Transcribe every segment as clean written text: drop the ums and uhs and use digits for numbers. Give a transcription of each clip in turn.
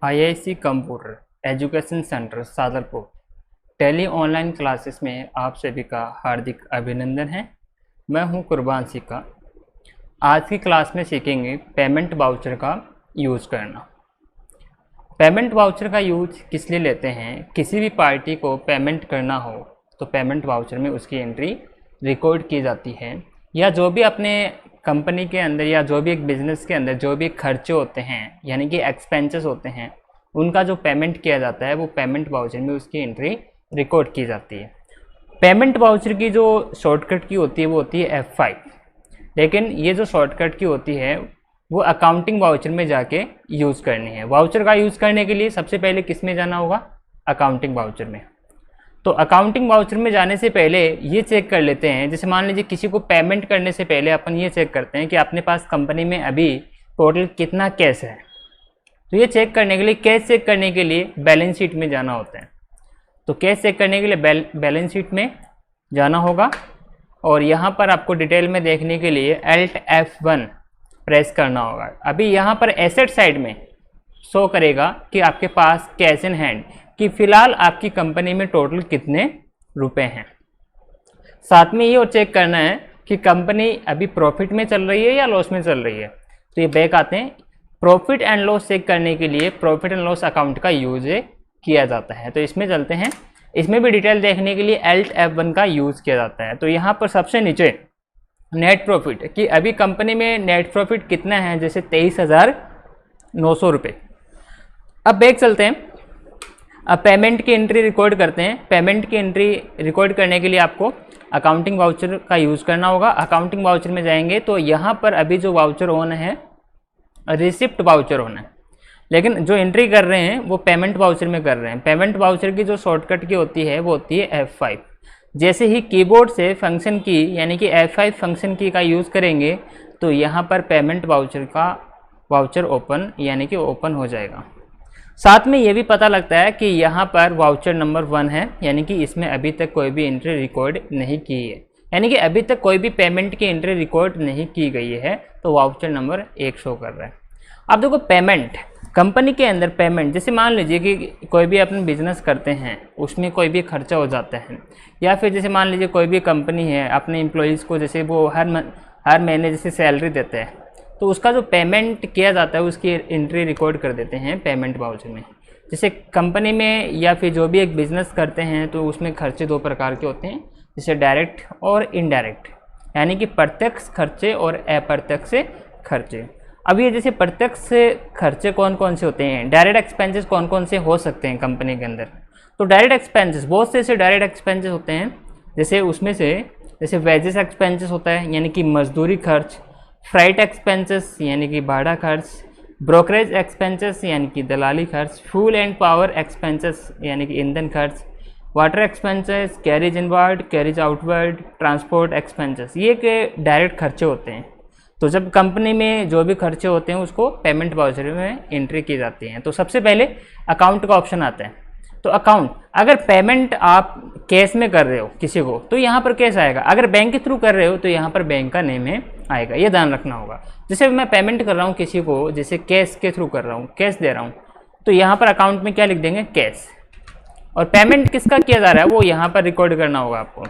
IIC computer education centre Sadarpur Tally online classes में आप सभी का हार्दिक अभिनंदन है। मैं हूं कुर्बान सिक्का। आज की क्लास में सीखेंगे पेमेंट वाउचर का यूज़ करना। पेमेंट वाउचर का यूज किस लिए लेते हैं? किसी भी पार्टी को पेमेंट करना हो तो पेमेंट वाउचर में उसकी एंट्री रिकॉर्ड की जाती है, या जो भी अपने कंपनी के अंदर या जो भी एक बिज़नेस के अंदर जो भी खर्चे होते हैं यानी कि एक्सपेंसेस होते हैं, उनका जो पेमेंट किया जाता है वो पेमेंट वाउचर में उसकी एंट्री रिकॉर्ड की जाती है। पेमेंट वाउचर की जो शॉर्टकट की होती है वो होती है F5, लेकिन ये जो शॉर्टकट की होती है वो अकाउंटिंग वाउचर में जाके यूज़ करनी है। वाउचर का यूज़ करने के लिए सबसे पहले किस में जाना होगा? अकाउंटिंग वाउचर में। तो अकाउंटिंग वाउचर में जाने से पहले ये चेक कर लेते हैं, जैसे मान लीजिए किसी को पेमेंट करने से पहले अपन ये चेक करते हैं कि अपने पास कंपनी में अभी टोटल कितना कैश है। तो ये चेक करने के लिए, कैश चेक करने के लिए बैलेंस शीट में जाना होता है। तो कैश चेक करने के लिए बैलेंस शीट में जाना होगा, और यहाँ पर आपको डिटेल में देखने के लिए Alt F1 प्रेस करना होगा। अभी यहाँ पर एसेट साइड में शो करेगा कि आपके पास कैश इन हैंड कि फ़िलहाल आपकी कंपनी में टोटल कितने रुपए हैं। साथ में ये और चेक करना है कि कंपनी अभी प्रॉफिट में चल रही है या लॉस में चल रही है। तो ये बैक आते हैं। प्रॉफिट एंड लॉस चेक करने के लिए प्रॉफिट एंड लॉस अकाउंट का यूज किया जाता है। तो इसमें चलते हैं। इसमें भी डिटेल देखने के लिए Alt F1 का यूज़ किया जाता है। तो यहाँ पर सबसे नीचे नेट प्रॉफिट कि अभी कंपनी में नेट प्रॉफिट कितना है, जैसे 23,900 रुपये। अब बैक चलते हैं। अब पेमेंट की एंट्री रिकॉर्ड करते हैं। पेमेंट की एंट्री रिकॉर्ड करने के लिए आपको अकाउंटिंग वाउचर का यूज़ करना होगा। अकाउंटिंग वाउचर में जाएंगे तो यहाँ पर अभी जो वाउचर ऑन है रिसिप्ट वाउचर ऑन है, लेकिन जो एंट्री कर रहे हैं वो पेमेंट वाउचर में कर रहे हैं। पेमेंट वाउचर की जो शॉर्टकट की होती है वो होती है F5। जैसे ही कीबोर्ड से फंक्शन की यानी कि F5 फंक्शन की का यूज़ करेंगे तो यहाँ पर पेमेंट वाउचर का वाउचर ओपन यानी कि ओपन हो जाएगा। साथ में ये भी पता लगता है कि यहाँ पर वाउचर नंबर 1 है, यानी कि इसमें अभी तक कोई भी एंट्री रिकॉर्ड नहीं की है, यानी कि अभी तक कोई भी पेमेंट की एंट्री रिकॉर्ड नहीं की गई है। तो वाउचर नंबर 1 शो कर रहा है। अब देखो पेमेंट, कंपनी के अंदर पेमेंट, जैसे मान लीजिए कि कोई भी अपना बिजनेस करते हैं उसमें कोई भी खर्चा हो जाता है, या फिर जैसे मान लीजिए कोई भी कंपनी है अपने एम्प्लॉयज़ को जैसे वो हर महीने जैसे सैलरी देते हैं, तो उसका जो पेमेंट किया जाता है उसकी एंट्री रिकॉर्ड कर देते हैं पेमेंट वाउचर में। जैसे कंपनी में या फिर जो भी एक बिज़नेस करते हैं तो उसमें खर्चे 2 प्रकार के होते हैं, जैसे डायरेक्ट और इनडायरेक्ट, यानी कि प्रत्यक्ष खर्चे और अप्रत्यक्ष खर्चे। अब ये जैसे प्रत्यक्ष खर्चे कौन कौन से होते हैं, डायरेक्ट एक्सपेंसेस कौन कौन से हो सकते हैं कंपनी के अंदर? तो डायरेक्ट एक्सपेंसेस बहुत से ऐसे डायरेक्ट एक्सपेंसेस होते हैं, जैसे उसमें से जैसे वेजेस एक्सपेंसेस होता है यानी कि मजदूरी खर्च, फ्राइट एक्सपेंसेस यानी कि भाड़ा खर्च, ब्रोकरेज एक्सपेंसेस यानी कि दलाली खर्च, फ्यूल एंड पावर एक्सपेंसेस यानी कि ईंधन खर्च, water expenses, carriage inward, carriage outward, transport expenses, ये के डायरेक्ट खर्चे होते हैं। तो जब कंपनी में जो भी खर्चे होते हैं उसको पेमेंट वाउचर में एंट्री की जाती हैं। तो सबसे पहले अकाउंट का ऑप्शन आता है। तो अकाउंट, अगर पेमेंट आप कैश में कर रहे हो किसी को तो यहाँ पर कैश आएगा, अगर बैंक के थ्रू कर रहे हो तो यहाँ पर बैंक का नेम है आएगा, ये ध्यान रखना होगा। जैसे मैं पेमेंट कर रहा हूँ किसी को, जैसे कैश के थ्रू कर रहा हूँ, कैश दे रहा हूँ, तो यहाँ पर अकाउंट में क्या लिख देंगे? कैश। और पेमेंट किसका किया जा रहा है वो यहाँ पर रिकॉर्ड करना होगा आपको।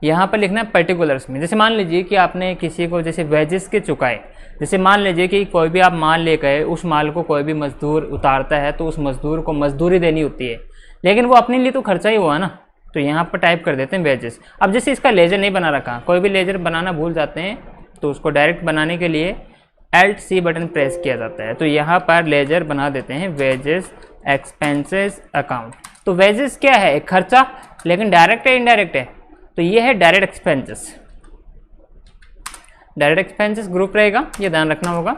यहाँ पर लिखना है पर्टिकुलर्स में। जैसे मान लीजिए कि आपने किसी को जैसे वेजेस के चुकाए, जैसे मान लीजिए कि कोई भी आप माल ले गए, उस माल को कोई भी मजदूर उतारता है तो उस मजदूर को मजदूरी देनी होती है, लेकिन वो अपने लिए तो खर्चा ही हुआ ना, तो यहाँ पर टाइप कर देते हैं वेजेस। अब जैसे इसका लेजर नहीं बना रखा, कोई भी लेजर बनाना भूल जाते हैं तो उसको डायरेक्ट बनाने के लिए Alt C बटन प्रेस किया जाता है। तो यहाँ पर लेजर बना देते हैं वेजेस एक्सपेंसेस अकाउंट। तो वेजेस क्या है? एक खर्चा, लेकिन डायरेक्ट है इनडायरेक्ट है? तो ये है direct expenses. Direct expenses group रहेगा, ये ध्यान रखना होगा,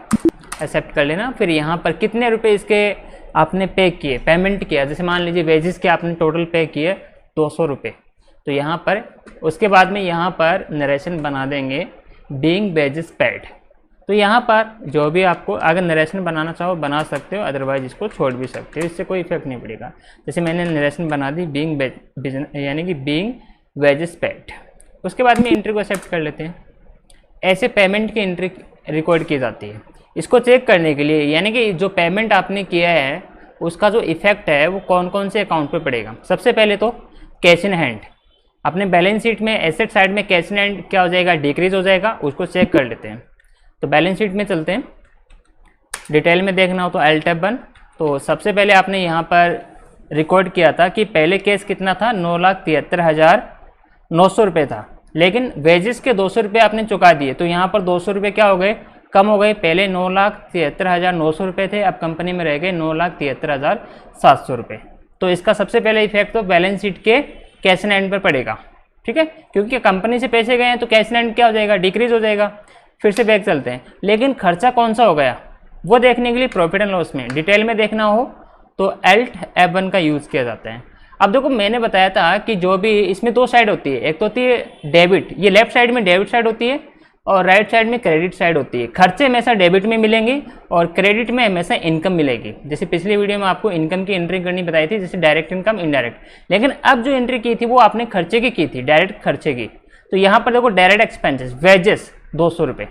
एक्सेप्ट कर लेना। फिर यहाँ पर कितने रुपए इसके आपने पे किए, पेमेंट किया, जैसे मान लीजिए वेजेस के आपने टोटल पे किए 200 रुपये, तो यहाँ पर उसके बाद में यहाँ पर नरेशन बना देंगे बीइंग वेजेस पेड। तो यहाँ पर जो भी आपको अगर नरेशन बनाना चाहो बना सकते हो, अदरवाइज इसको छोड़ भी सकते हो, इससे कोई इफेक्ट नहीं पड़ेगा। जैसे मैंने नरेशन बना दी बीइंग यानी कि बीइंग वेजेस पेड। उसके बाद में एंट्री को एक्सेप्ट कर लेते हैं। ऐसे पेमेंट की एंट्री रिकॉर्ड की जाती है। इसको चेक करने के लिए, यानी कि जो पेमेंट आपने किया है उसका जो इफेक्ट है वो कौन कौन से अकाउंट पे पड़ेगा। सबसे पहले तो कैश इन हैंड, अपने बैलेंस शीट में एसेट साइड में कैश इन हैंड क्या हो जाएगा, डिक्रीज हो जाएगा, उसको चेक कर लेते हैं। तो बैलेंस शीट में चलते हैं, डिटेल में देखना हो तो एल टैब 1। तो सबसे पहले आपने यहाँ पर रिकॉर्ड किया था कि पहले केस कितना था, 9,73,900 रुपये था, लेकिन वेजेस के 200 रुपये आपने चुका दिए, तो यहाँ पर 200 रुपये क्या हो गए, कम हो गए। पहले 9,73,900 रुपये थे, अब कंपनी में रह गए 9,73,700 रुपये। तो इसका सबसे पहले इफेक्ट तो बैलेंस शीट के कैश इन हैंड पर पड़ेगा, ठीक है, क्योंकि कंपनी से पैसे गए हैं तो कैश इन हैंड क्या हो जाएगा, डिक्रीज हो जाएगा। फिर से बैक चलते हैं, लेकिन खर्चा कौन सा हो गया वो देखने के लिए प्रॉफिट एंड लॉस में डिटेल में देखना हो तो एल्ट F1 का यूज़ किया जाता है। अब देखो मैंने बताया था कि जो भी इसमें दो साइड होती है, एक तो होती है डेबिट, ये लेफ्ट साइड में डेबिट साइड होती है और राइट साइड में क्रेडिट साइड होती है। खर्चे हमेशा डेबिट में मिलेंगे और क्रेडिट में हमेशा इनकम मिलेगी। जैसे पिछली वीडियो में आपको इनकम की एंट्री करनी बताई थी, जैसे डायरेक्ट इनकम, इनडायरेक्ट। लेकिन अब जो एंट्री की थी वो आपने खर्चे की थी, डायरेक्ट खर्चे की। तो यहाँ पर देखो डायरेक्ट एक्सपेंसेस, वेजेस 200 रुपये।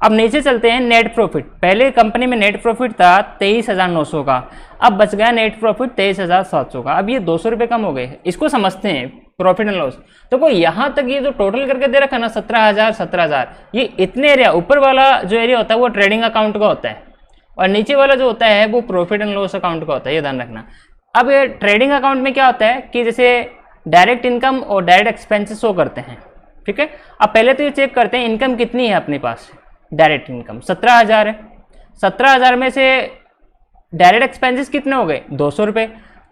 अब नीचे चलते हैं, नेट प्रॉफिट। पहले कंपनी में नेट प्रॉफिट था 23,900 का, अब बच गया नेट प्रॉफिट 23,700 का। अब ये 200 रुपये कम हो गए। इसको समझते हैं प्रॉफिट एंड लॉस। तो कोई यहाँ तक ये जो टोटल करके दे रखा है ना 17,000, ये इतने एरिया, ऊपर वाला जो एरिया होता है वो ट्रेडिंग अकाउंट का होता है और नीचे वाला जो होता है वो प्रॉफिट एंड लॉस अकाउंट का होता है, ये ध्यान रखना। अब ये ट्रेडिंग अकाउंट में क्या होता है कि जैसे डायरेक्ट इनकम और डायरेक्ट एक्सपेंसेस शो करते हैं, ठीक है। अब पहले तो ये चेक करते हैं इनकम कितनी है अपने पास। डायरेक्ट इनकम 17,000 है, 17,000 में से डायरेक्ट एक्सपेंसेस कितने हो गए, 200 रुपये।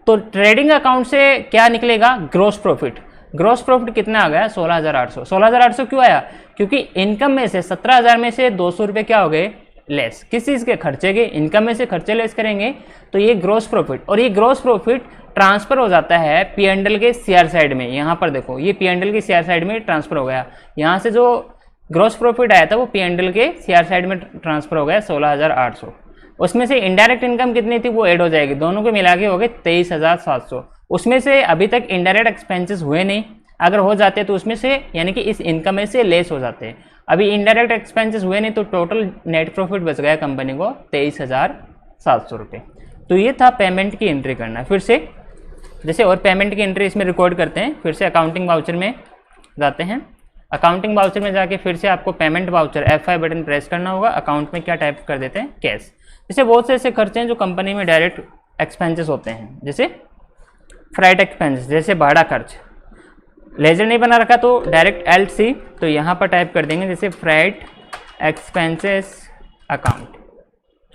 तो ट्रेडिंग अकाउंट से क्या निकलेगा, ग्रॉस प्रॉफिट। ग्रॉस प्रॉफिट कितना आ गया, 16,800। 16,800 क्यों आया, क्योंकि इनकम में से 17,000 में से 200 रुपये क्या हो गए, लेस। किस चीज़ के, खर्चे के। इनकम में से खर्चे लेस करेंगे तो ये ग्रॉस प्रॉफिट, और ये ग्रॉस प्रॉफिट ट्रांसफर हो जाता है P&L के CR साइड में। यहाँ पर देखो ये P&L के CR साइड में ट्रांसफर हो गया। यहाँ से जो ग्रॉस प्रॉफिट आया था वो P&L के CR साइड में ट्रांसफर हो गया 16,800। उसमें से इनडायरेक्ट इनकम कितनी थी वो ऐड हो जाएगी, दोनों को मिला के हो गए 23,700। उसमें से अभी तक इनडायरेक्ट एक्सपेंसेस हुए नहीं, अगर हो जाते तो उसमें से यानी कि इस इनकम में से लेस हो जाते हैं। अभी इनडायरेक्ट एक्सपेंसेस हुए नहीं तो टोटल नेट प्रॉफिट बच गया कंपनी को 23,700 रुपये। तो ये था पेमेंट की एंट्री करना। फिर से जैसे और पेमेंट की एंट्री इसमें रिकॉर्ड करते हैं। फिर से अकाउंटिंग वाउचर में जाते हैं। अकाउंटिंग वाउचर में जाके फिर से आपको payment voucher F5 button press करना होगा। अकाउंट में क्या टाइप कर देते हैं, कैश। जैसे बहुत से ऐसे खर्चे हैं जो कंपनी में डायरेक्ट एक्सपेंसेस होते हैं, जैसे फ्राइट एक्सपेंस, जैसे भाड़ा खर्च। लेजर नहीं बना रखा तो डायरेक्ट LC, तो यहाँ पर टाइप कर देंगे जैसे फ्राइट एक्सपेंसेस अकाउंट,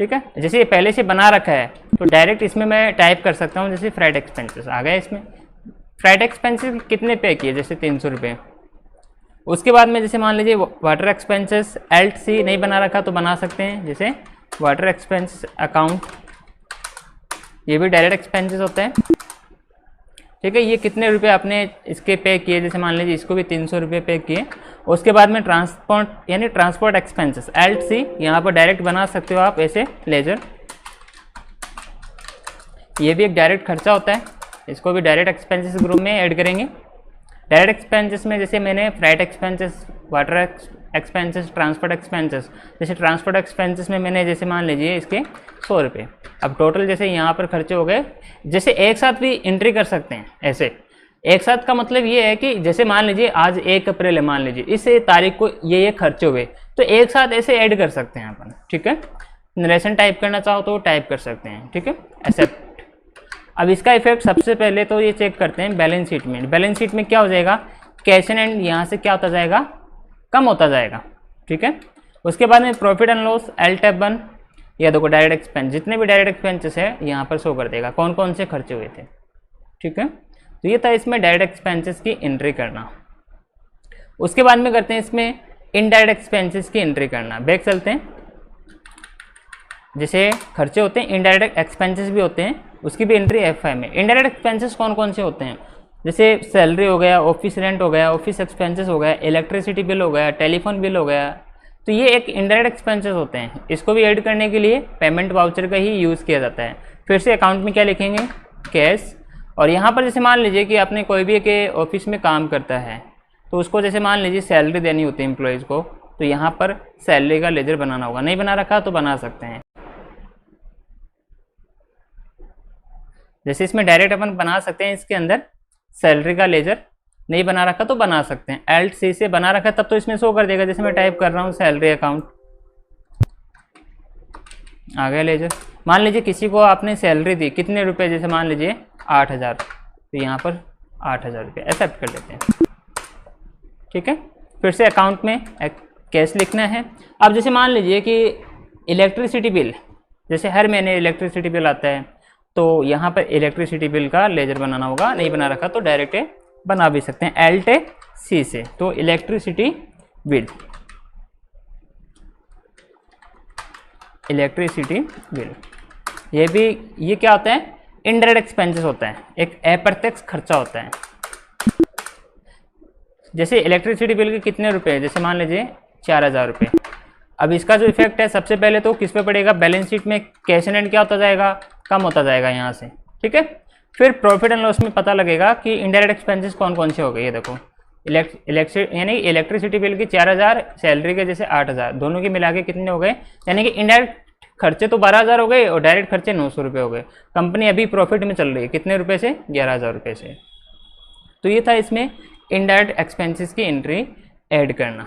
ठीक है। जैसे ये पहले से बना रखा है तो डायरेक्ट इसमें मैं टाइप कर सकता हूँ, जैसे फ्राइट एक्सपेंसेस आ गया। इसमें फ्राइट एक्सपेंसेस कितने पे किए, जैसे 300 रुपये। उसके बाद में जैसे मान लीजिए वाटर एक्सपेंसेस LC नहीं बना रखा तो बना सकते हैं, जैसे वाटर एक्सपेंस अकाउंट, ये भी डायरेक्ट एक्सपेंसेस होते हैं, ठीक है। ये कितने रुपए आपने इसके पे किए, जैसे मान लीजिए इसको भी 300 रुपये पे किए। उसके बाद में ट्रांसपोर्ट यानी ट्रांसपोर्ट एक्सपेंसेस LC, यहाँ पर डायरेक्ट बना सकते हो आप ऐसे लेजर। ये भी एक डायरेक्ट खर्चा होता है, इसको भी डायरेक्ट एक्सपेंसेस ग्रुप में ऐड करेंगे। डायरेक्ट एक्सपेंसेस में जैसे मैंने freight expenses, water expenses, transport expenses, जैसे ट्रांसपोर्ट एक्सपेंसेस में मैंने जैसे मान लीजिए इसके 100 रुपये। अब टोटल जैसे यहाँ पर खर्चे हो गए, जैसे एक साथ भी एंट्री कर सकते हैं ऐसे। एक साथ का मतलब ये है कि जैसे मान लीजिए आज 1 अप्रैल है, मान लीजिए इस तारीख को ये खर्चे हुए, तो एक साथ ऐसे ऐड कर सकते हैं अपन, ठीक है। नरेशन टाइप करना चाहो तो टाइप कर सकते हैं, ठीक है, एक्सेप्ट। अब इसका इफेक्ट सबसे पहले तो ये चेक करते हैं बैलेंस शीट में। बैलेंस शीट में क्या हो जाएगा, कैश इन हैंड यहाँ से क्या होता जाएगा, कम होता जाएगा, ठीक है। उसके बाद में profit and loss L tab 1, या देखो डायरेक्ट एक्सपेंस, जितने भी डायरेक्ट एक्सपेंसेस है यहाँ पर शो कर देगा कौन कौन से खर्चे हुए थे, ठीक है। तो ये था इसमें डायरेक्ट एक्सपेंसेस की एंट्री करना। उसके बाद में करते हैं इसमें इनडायरेक्ट एक्सपेंसेस की एंट्री करना। बैक चलते हैं, जैसे खर्चे होते हैं इनडायरेक्ट एक्सपेंसेस भी होते हैं, उसकी भी एंट्री F5 में। इनडायरेक्ट एक्सपेंसेस कौन कौन से होते हैं, जैसे सैलरी हो गया, ऑफिस रेंट हो गया, ऑफिस एक्सपेंसेस हो गया, इलेक्ट्रिसिटी बिल हो गया, टेलीफोन बिल हो गया। तो ये एक इनडायरेक्ट एक्सपेंसेस होते हैं। इसको भी ऐड करने के लिए पेमेंट वाउचर का ही यूज़ किया जाता है। फिर से अकाउंट में क्या लिखेंगे, कैश। और यहाँ पर जैसे मान लीजिए कि आपने कोई भी के ऑफिस में काम करता है तो उसको जैसे मान लीजिए सैलरी देनी होती है एम्प्लॉयज़ को, तो यहाँ पर सैलरी का लेजर बनाना होगा। नहीं बना रखा तो बना सकते हैं। जैसे इसमें डायरेक्ट अपन बना सकते हैं, इसके अंदर सैलरी का लेजर नहीं बना रखा तो बना सकते हैं। एल्ट सी से बना रखा तब तो इसमें शो कर देगा। जैसे मैं टाइप कर रहा हूँ सैलरी अकाउंट, आ गया लेजर। मान लीजिए किसी को आपने सैलरी दी, कितने रुपए, जैसे मान लीजिए 8,000, तो यहाँ पर 8,000 रुपये एक्सेप्ट कर लेते हैं। ठीक है, फिर से अकाउंट में कैश लिखना है। अब जैसे मान लीजिए कि इलेक्ट्रिसिटी बिल, जैसे हर महीने इलेक्ट्रिसिटी बिल आता है, तो यहाँ पर इलेक्ट्रिसिटी बिल का लेजर बनाना होगा। नहीं बना रखा तो डायरेक्ट बना भी सकते हैं एल्ट सी से। तो इलेक्ट्रिसिटी बिल, इलेक्ट्रिसिटी बिल, ये क्या होता है, इनडायरेक्ट एक्सपेंसेस होता है, एक अप्रत्यक्ष खर्चा होता है। जैसे इलेक्ट्रिसिटी बिल के कितने रुपए, जैसे मान लीजिए 4,000 रुपये। अब इसका जो इफेक्ट है सबसे पहले तो किस पे पड़ेगा, बैलेंस शीट में कैश एंड क्या होता जाएगा, कम होता जाएगा यहाँ से। ठीक है, फिर प्रॉफिट एंड लॉस में पता लगेगा कि इनडायरेक्ट एक्सपेंसेस कौन कौन से हो गए। ये देखो यानी इलेक्ट्रिसिटी बिल की 4,000, सैलरी के जैसे 8,000, दोनों की मिला के कितने हो गए, यानी कि इनडायरेक्ट खर्चे तो 12,000 हो गए और डायरेक्ट खर्चे 900 रुपये हो गए। कंपनी अभी प्रॉफिट में चल रही है, कितने रुपए से, 11,000 रुपये से। तो ये था इसमें इनडायरेक्ट एक्सपेंसेस की एंट्री ऐड करना।